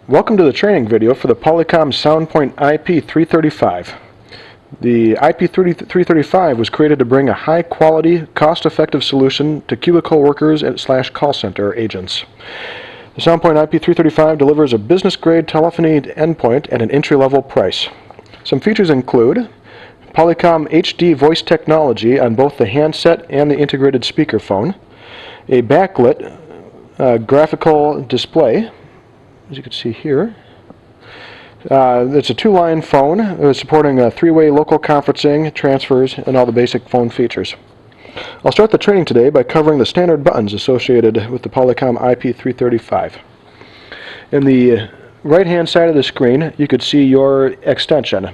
Welcome to the training video for the Polycom SoundPoint IP335. The IP335 was created to bring a high-quality, cost-effective solution to cubicle workers / call center agents. The SoundPoint IP335 delivers a business-grade telephony endpoint at an entry-level price. Some features include Polycom HD voice technology on both the handset and the integrated speakerphone, a backlit graphical display, as you can see here. It's a two-line phone supporting three-way local conferencing, transfers, and all the basic phone features. I'll start the training today by covering the standard buttons associated with the Polycom IP335. In the right-hand side of the screen, you could see your extension.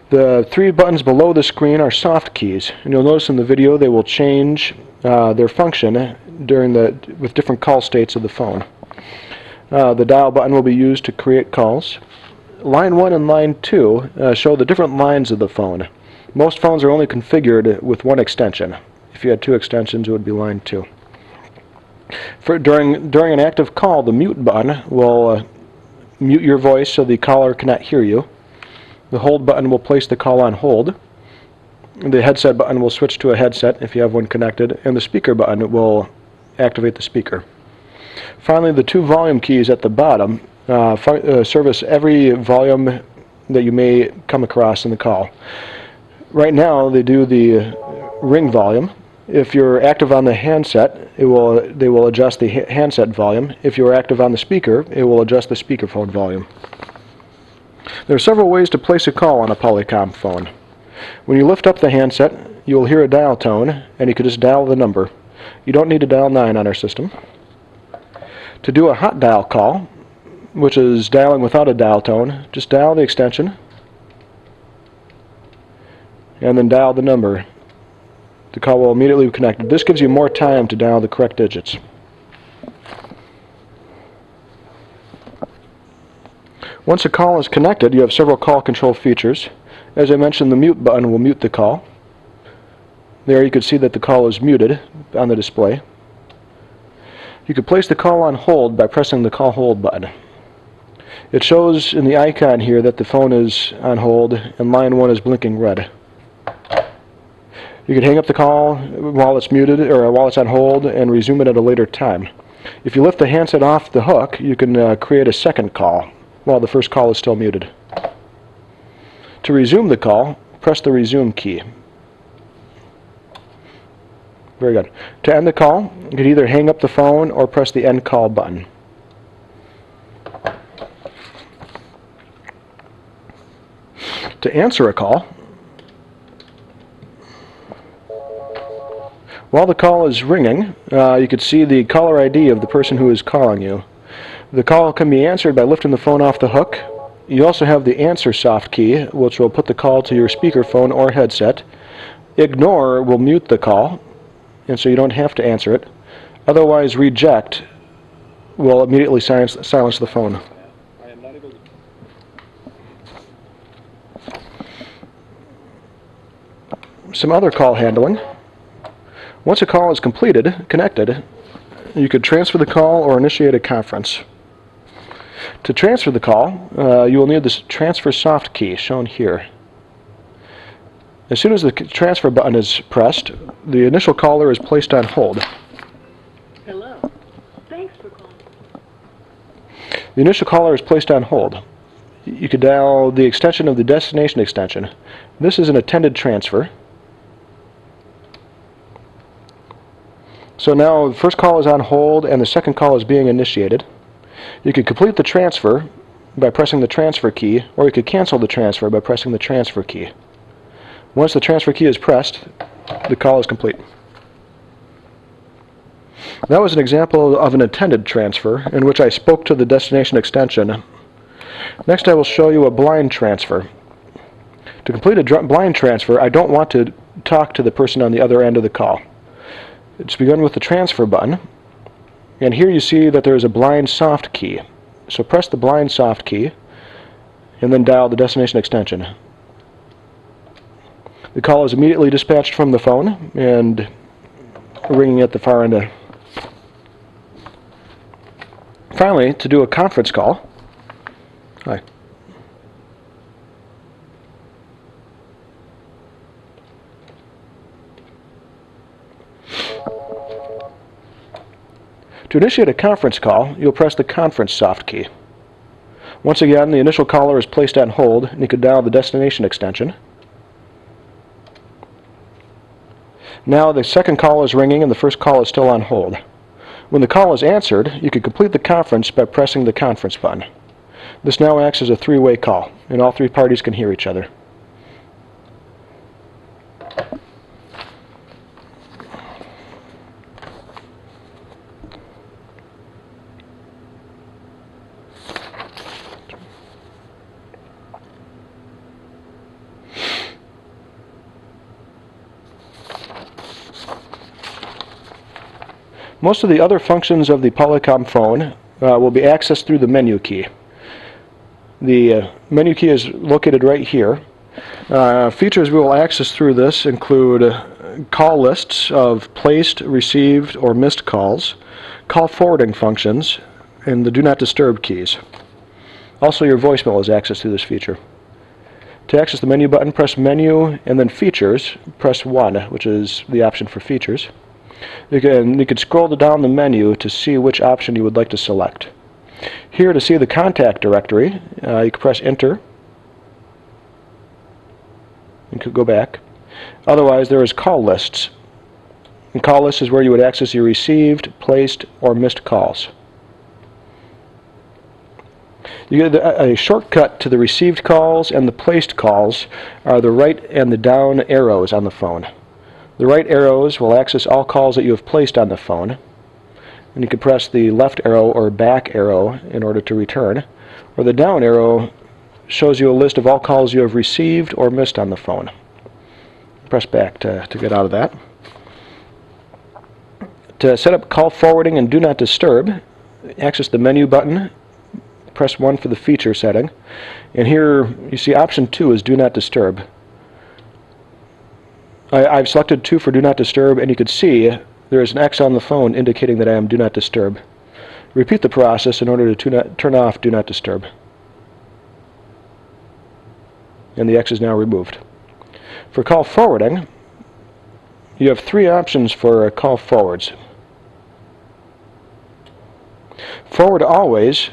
The three buttons below the screen are soft keys, and you'll notice in the video they will change their function with different call states of the phone. The dial button will be used to create calls. Line 1 and Line 2 show the different lines of the phone. Most phones are only configured with one extension. If you had two extensions, it would be Line 2. During an active call, the mute button will mute your voice so the caller cannot hear you. The hold button will place the call on hold. The headset button will switch to a headset if you have one connected, and the speaker button will activate the speaker. Finally, the two volume keys at the bottom service every volume that you may come across in the call. Right now, they do the ring volume. If you're active on the handset, they will adjust the handset volume. If you're active on the speaker, it will adjust the speakerphone volume. There are several ways to place a call on a Polycom phone. When you lift up the handset, you will hear a dial tone, and you can just dial the number. You don't need to dial 9 on our system. To do a hot dial call, which is dialing without a dial tone, just dial the extension and then dial the number. The call will immediately be connected. This gives you more time to dial the correct digits. Once a call is connected, you have several call control features. As I mentioned, the mute button will mute the call. There you can see that the call is muted on the display. You can place the call on hold by pressing the call hold button. It shows in the icon here that the phone is on hold and line 1 is blinking red. You can hang up the call while it's muted or while it's on hold and resume it at a later time. If you lift the handset off the hook, you can create a second call while the first call is still muted. To resume the call, press the resume key. Very good. To end the call, you can either hang up the phone or press the end call button. To answer a call, while the call is ringing, you can see the caller ID of the person who is calling you. The call can be answered by lifting the phone off the hook. You also have the answer soft key, which will put the call to your speakerphone or headset. Ignore will mute the call, and so you don't have to answer it. Otherwise, reject will immediately silence the phone. Some other call handling. Once a call is connected, you could transfer the call or initiate a conference. To transfer the call, you will need this transfer soft key shown here. As soon as the transfer button is pressed, the initial caller is placed on hold. Hello. Thanks for calling. The initial caller is placed on hold. You could dial the extension of the destination extension. This is an attended transfer. So now the first call is on hold and the second call is being initiated. You could complete the transfer by pressing the transfer key, or you could cancel the transfer by pressing the transfer key. Once the transfer key is pressed, the call is complete. That was an example of an attended transfer in which I spoke to the destination extension. Next I will show you a blind transfer. To complete a blind transfer, I don't want to talk to the person on the other end of the call. It's begun with the transfer button, and here you see that there is a blind soft key. So press the blind soft key and then dial the destination extension. The call is immediately dispatched from the phone and ringing at the far end Finally, to do a conference call, hi. To initiate a conference call, you'll press the conference soft key. Once again, the initial caller is placed on hold, and you can dial the destination extension. Now the second call is ringing and the first call is still on hold. When the call is answered, you can complete the conference by pressing the conference button. This now acts as a three-way call, and all three parties can hear each other. Most of the other functions of the Polycom phone will be accessed through the menu key. The menu key is located right here. Features we will access through this include call lists of placed, received, or missed calls, call forwarding functions, and the Do Not Disturb keys. Also, your voicemail is accessed through this feature. To access the menu button, press Menu and then Features, press 1, which is the option for features. You can scroll down the menu to see which option you would like to select. Here, to see the contact directory, you can press Enter. You could go back. Otherwise, there is Call Lists. And Call Lists is where you would access your received, placed, or missed calls. You get a shortcut to the received calls and the placed calls are the right and the down arrows on the phone. The right arrows will access all calls that you have placed on the phone, and you can press the left arrow or back arrow in order to return, or the down arrow shows you a list of all calls you have received or missed on the phone. Press back to get out of that. To set up call forwarding and Do Not Disturb, access the menu button, press 1 for the feature setting, and here you see option 2 is Do Not Disturb. I've selected 2 for Do Not Disturb, and you can see there is an X on the phone indicating that I am Do Not Disturb. Repeat the process in order to turn off Do Not Disturb. And the X is now removed. For call forwarding, you have 3 options for call forwards. Forward always,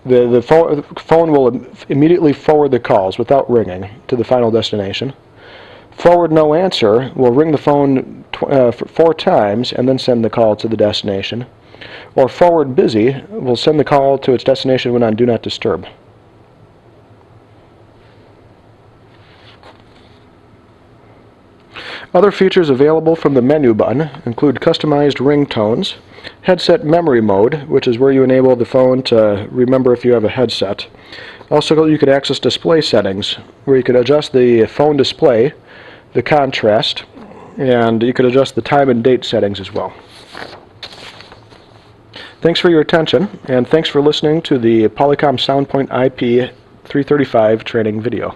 the phone will immediately forward the calls without ringing to the final destination. Forward no answer will ring the phone 4 times and then send the call to the destination. Or forward busy will send the call to its destination when on Do Not Disturb. Other features available from the menu button include customized ringtones, headset memory mode, which is where you enable the phone to remember if you have a headset. Also, you can access display settings, where you can adjust the phone display, the contrast, and you can adjust the time and date settings as well. Thanks for your attention, and thanks for listening to the Polycom SoundPoint IP 335 training video.